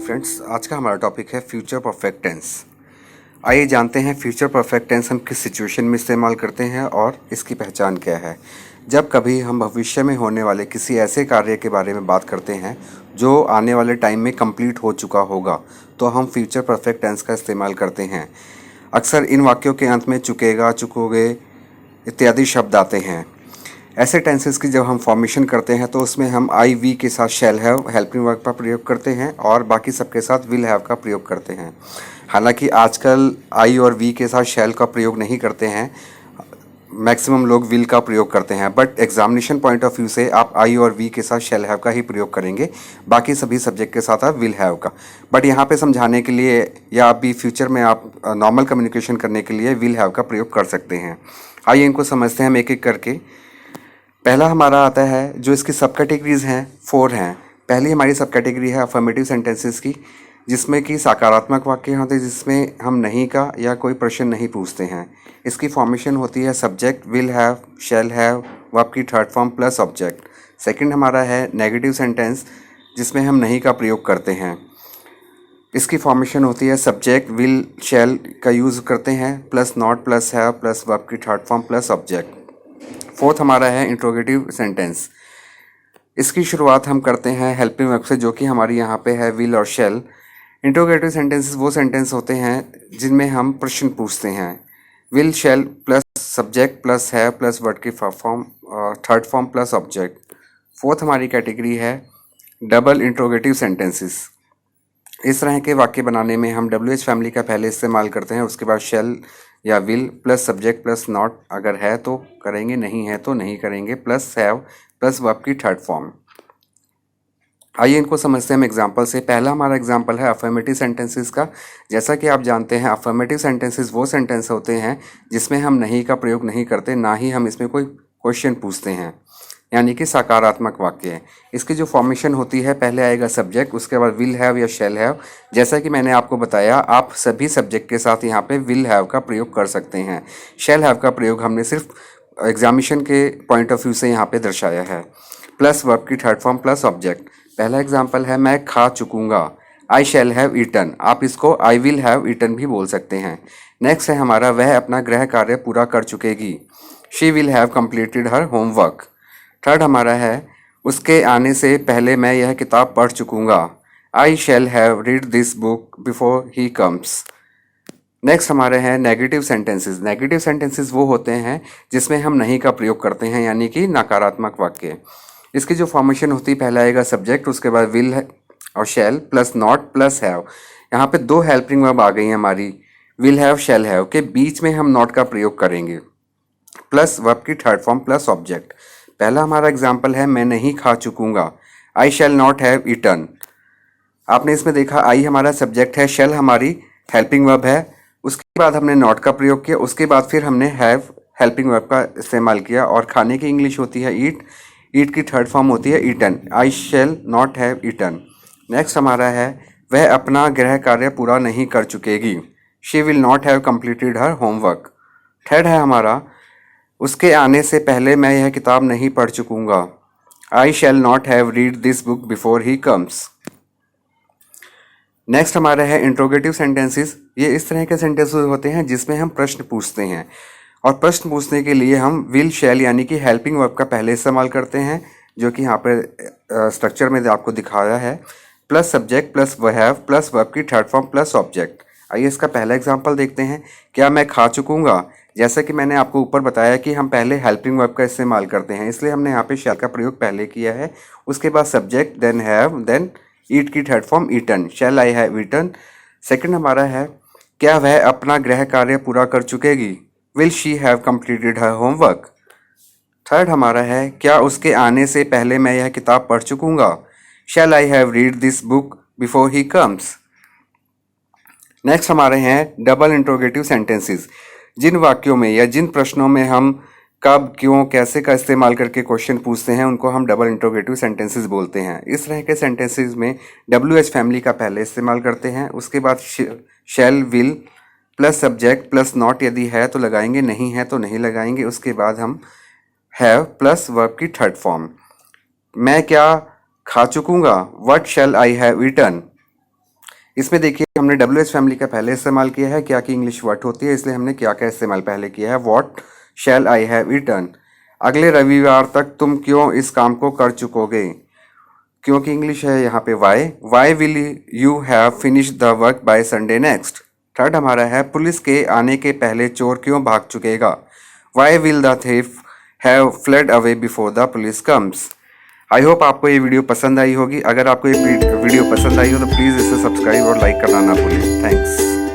Friends, आज का हमारा टॉपिक है फ्यूचर परफेक्ट टेंस। आइए जानते हैं फ्यूचर परफेक्ट टेंस हम किस सिचुएशन में इस्तेमाल करते हैं और इसकी पहचान क्या है। जब कभी हम भविष्य में होने वाले किसी ऐसे कार्य के बारे में बात करते हैं जो आने वाले टाइम में कंप्लीट हो चुका होगा, तो हम फ्यूचर परफेक्ट टेंस का इस्तेमाल करते हैं। अक्सर इन वाक्यों के अंत में चुकेगा, चुकोगे इत्यादि शब्द आते हैं। ऐसे टेंसेस की जब हम फॉर्मेशन करते हैं तो उसमें हम आई वी के साथ शैल हैव हेल्पिंग वर्ब का प्रयोग करते हैं और बाकी सबके साथ विल हैव का प्रयोग करते हैं। हालांकि आजकल आई और वी के साथ शैल का प्रयोग नहीं करते हैं, मैक्सिमम लोग विल का प्रयोग करते हैं, but examination point of view से आप आई और वी के साथ शैल हैव का ही प्रयोग करेंगे, बाकी सभी सब्जेक्ट के साथ आप विल हैव का। बट यहाँ पे समझाने के लिए या अभी फ्यूचर में आप नॉर्मल कम्युनिकेशन करने के लिए विल हैव का प्रयोग कर सकते हैं। आइए इनको समझते हैं हम एक एक करके। पहला हमारा आता है, जो इसकी सब कैटेगरीज हैं 4 हैं। पहली हमारी सब कैटेगरी है अफर्मेटिव सेंटेंसेस की, जिसमें कि सकारात्मक वाक्य होते हैं जिसमें हम नहीं का या कोई प्रश्न नहीं पूछते हैं। इसकी फॉर्मेशन होती है subject, will have, shall have, verb की third form plus object. Second हमारा है नेगेटिव सेंटेंस, जिसमें हम नहीं का प्रयोग करते हैं। इसकी फॉर्मेशन होती है सब्जेक्ट, विल, शैल का यूज़ करते हैं plus not plus have plus verb की third form plus object. Fourth हमारा है इंट्रोगेटिव सेंटेंस। इसकी शुरुआत हम करते हैं हेल्पिंग वर्ब से, जो कि हमारी यहाँ पे है विल और शैल। इंट्रोगेटिव सेंटेंसेस वो सेंटेंस होते हैं जिनमें हम प्रश्न पूछते हैं। Will, shell plus subject plus है प्लस वर्ड की form third form plus object. Fourth हमारी कैटेगरी है डबल इंट्रोगेटिव सेंटेंसेस। इस तरह के वाक्य बनाने में हम WH फैमिली का पहले इस्तेमाल करते हैं, उसके बाद शेल या will plus subject plus not, अगर है तो करेंगे, नहीं है तो नहीं करेंगे, प्लस हैव प्लस वर्ब की थर्ड फॉर्म। आइए इनको समझते हैं हम एग्जाम्पल से। पहला हमारा एग्जाम्पल है अफर्मेटिव सेंटेंसेस का। जैसा कि आप जानते हैं अफर्मेटिव सेंटेंसेस वो सेंटेंस होते हैं जिसमें हम नहीं का प्रयोग नहीं करते, ना ही हम इसमें कोई क्वेश्चन पूछते हैं, यानी कि सकारात्मक वाक्य है। इसकी जो फॉर्मेशन होती है, पहले आएगा सब्जेक्ट, उसके बाद विल हैव या शैल हैव। जैसा कि मैंने आपको बताया, आप सभी सब्जेक्ट के साथ यहाँ पे विल हैव का प्रयोग कर सकते हैं। शैल हैव का प्रयोग हमने सिर्फ एग्जामिनेशन के पॉइंट ऑफ व्यू से यहाँ पे दर्शाया है। प्लस वर्ब की थर्ड फॉर्म प्लस ऑब्जेक्ट। पहला एग्जाम्पल है मैं खा चुकूंगा, आई शैल हैव ईटन। आप इसको आई विल हैव ईटन भी बोल सकते हैं। नेक्स्ट है हमारा वह अपना गृह कार्य पूरा कर चुकेगी, she will have completed her homework. Third हमारा है उसके आने से पहले मैं यह किताब पढ़ चुकूंगा, I shall have read this book before he comes. Next हमारे हैं नेगेटिव सेंटेंसेस। नेगेटिव सेंटेंसेस वो होते हैं जिसमें हम नहीं का प्रयोग करते हैं, यानी कि नकारात्मक वाक्य। इसकी जो फॉर्मेशन होती है, पहला आएगा सब्जेक्ट, उसके बाद विल और शैल प्लस नॉट प्लस हैव। यहाँ पे 2 हेल्पिंग वर्ब आ गई हैं हमारी, विल हैव शैल हैव के बीच में हम नॉट का प्रयोग करेंगे, प्लस वर्ब की थर्ड फॉर्म प्लस ऑब्जेक्ट। पहला हमारा एग्जाम्पल है मैं नहीं खा चुकूंगा, I shall not have eaten. आपने इसमें देखा आई हमारा सब्जेक्ट है, शैल हमारी हेल्पिंग वर्ब है, उसके बाद हमने नॉट का प्रयोग किया, उसके बाद फिर हमने हैव हेल्पिंग वर्ब का इस्तेमाल किया। और खाने की इंग्लिश होती है ईट, ईट की थर्ड फॉर्म होती है eaten, I shall not have eaten. Next हमारा है वह अपना गृह कार्य पूरा नहीं कर चुकेगी, she will not have completed her homework. Third है हमारा उसके आने से पहले मैं यह किताब नहीं पढ़ चुकूंगा, I shall not have read this book before he comes. Next हमारा है इंट्रोगेटिव सेंटेंसेस। ये इस तरह के सेंटेंसेस होते हैं जिसमें हम प्रश्न पूछते हैं, और प्रश्न पूछने के लिए हम विल शैल यानी कि हेल्पिंग वर्ब का पहले इस्तेमाल करते हैं, जो कि यहाँ पर स्ट्रक्चर में आपको दिखाया है, plus subject plus have plus verb की थर्ड फॉर्म प्लस ऑब्जेक्ट। आइए इसका पहला एग्जाम्पल देखते हैं। क्या मैं खा चुकूंगा? जैसा कि मैंने आपको ऊपर बताया कि हम पहले हेल्पिंग वर्ब का इस्तेमाल करते हैं, इसलिए हमने यहाँ पे शैल का प्रयोग पहले किया है। उसके बाद subject, then have, then eat की third form eaten, shall I have eaten. Second हमारा है क्या वह अपना गृह कार्य पूरा कर चुकेगी, will she have completed her homework. Third हमारा है क्या उसके आने से पहले मैं यह किताब पढ़ चुकूंगा, shall I have read this book before he comes. Next हमारे हैं डबल इंट्रोगेटिव सेंटेंसेस। जिन वाक्यों में या जिन प्रश्नों में हम कब, क्यों, कैसे का इस्तेमाल करके क्वेश्चन पूछते हैं, उनको हम डबल इंट्रोगेटिव सेंटेंसेस बोलते हैं। इस तरह के सेंटेंसेस में WH फैमिली का पहले इस्तेमाल करते हैं, उसके बाद shall, will plus subject plus not, यदि है तो लगाएंगे, नहीं है तो नहीं लगाएंगे। उसके बाद हम हैव प्लस वर्ब की थर्ड फॉर्म। मैं क्या खा चुकूंगा, what shall I have eaten. इसमें देखिए हमने WH फैमिली का पहले इस्तेमाल किया है, क्या की इंग्लिश व्हाट होती है, इसलिए हमने क्या का इस्तेमाल पहले किया है, what shall I have eaten. अगले रविवार तक तुम क्यों इस काम को कर चुकोगे, क्योंकि इंग्लिश है यहाँ पे why will you have finish the work by Sunday next. Third हमारा है पुलिस के आने के पहले चोर क्यों भाग चुकेगा, why will the thief have fled away before the police comes. I hope आपको ये वीडियो पसंद आई होगी। अगर आपको ये वीडियो पसंद आई हो तो प्लीज़ इसे सब्सक्राइब और लाइक करना ना भूलें। थैंक्स।